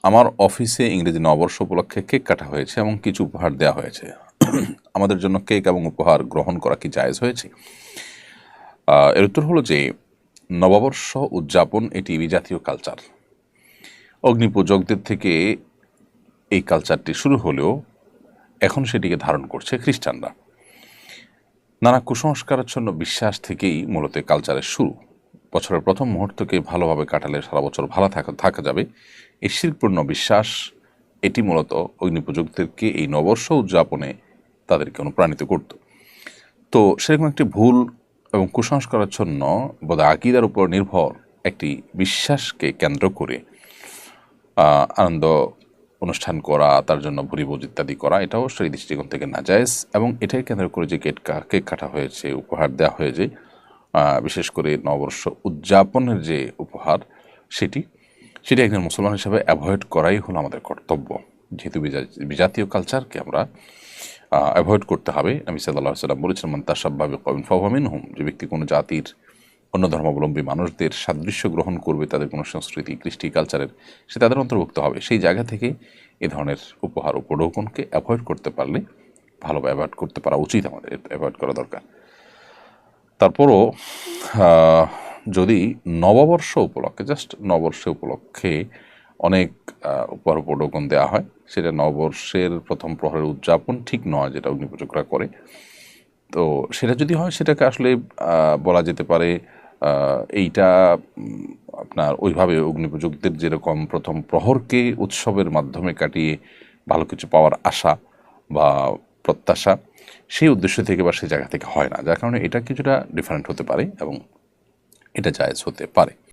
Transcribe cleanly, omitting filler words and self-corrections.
আমার অফিসে ইংরেজি নববর্ষ উপলক্ষে কেক কাটা হয়েছে এবং কিছু উপহার দেওয়া হয়েছে। আমাদের জন্য কেক এবং উপহার গ্রহণ করা কি জায়েজ হয়েছে? এর উত্তর হলো যে নববর্ষ উদযাপন এটি বিজাতীয় কালচার। অগ্নিপূজকদের থেকে এই কালচারটি শুরু হলেও এখন সেটিকে ধারণ করছে খ্রিস্টানরা। নানা কুসংস্কারাচ্ছন্ন বিশ্বাস থেকেই মূলত কালচারের শুরু। বছরের প্রথম মুহূর্তকে ভালোভাবে কাটালে সারা বছর ভালো থাকা যাবে, এই শিরপূর্ণ বিশ্বাস এটি মূলত অগ্নিপূজকদেরকে এই নববর্ষ উদযাপনে তাদেরকে অনুপ্রাণিত করত। তো সেরকম একটি ভুল এবং কুসংস্কারাচ্ছন্ন বোধ আকিদার উপর নির্ভর একটি বিশ্বাসকে কেন্দ্র করে আনন্দ অনুষ্ঠান করা, তার জন্য ভুরিভোজ ইত্যাদি করা, এটাও সেই দৃষ্টিকোণ থেকে নাজায়েজ। এবং এটাই কেন্দ্র করে যে কেক কাটা হয়েছে, উপহার দেওয়া হয়েছে, বিশেষ করে নববর্ষ উদযাপনের যে উপহার সেটি একজন মুসলমান হিসাবে অ্যাভয়েড করাই হলো আমাদের কর্তব্য। যেহেতু বিজাতীয় কালচারকে আমরা অ্যাভয়েড করতে হবে। নবী সাল্লাল্লাহু আলাইহি ওয়াসাল্লাম বলেছেন, মান তাশাব্বাহা বিকওমিন ফাহুয়া মিনহুম, যে ব্যক্তি কোনো জাতির অন্য ধর্মাবলম্বী মানুষদের সাদৃশ্য গ্রহণ করবে, তাদের কোনো সংস্কৃতি, কৃষ্টি, কালচারের, সে তাদের অন্তর্ভুক্ত হবে। সেই জায়গা থেকে এ ধরনের উপহার উপঢৌকনকে অ্যাভয়েড করতে পারলে ভালো, অ্যাভয়েড করতে পারা উচিত, আমাদের অ্যাভয়েড করা দরকার। তারপরও যদি নববর্ষ উপলক্ষে, জাস্ট নববর্ষ উপলক্ষে অনেক উপহার উপঢৌকন দেওয়া হয়, সেটা নববর্ষের প্রথম প্রহরের উদযাপন ঠিক নয়, যেটা অগ্নিপূজকরা করে। তো সেটা যদি হয়, সেটাকে আসলে বলা যেতে পারে এইটা আপনার ওইভাবে অগ্নিপূজকদের যেরকম প্রথম প্রহরকে উৎসবের মাধ্যমে কাটিয়ে ভালো কিছু পাওয়ার আশা বা প্রত্যাশা, সেই উদ্দেশ্য থেকে বা সেই জায়গা থেকে হয় না, যার কারণে এটা কিছুটা ডিফারেন্ট হতে পারে এবং এটা জায়েজ হতে পারে।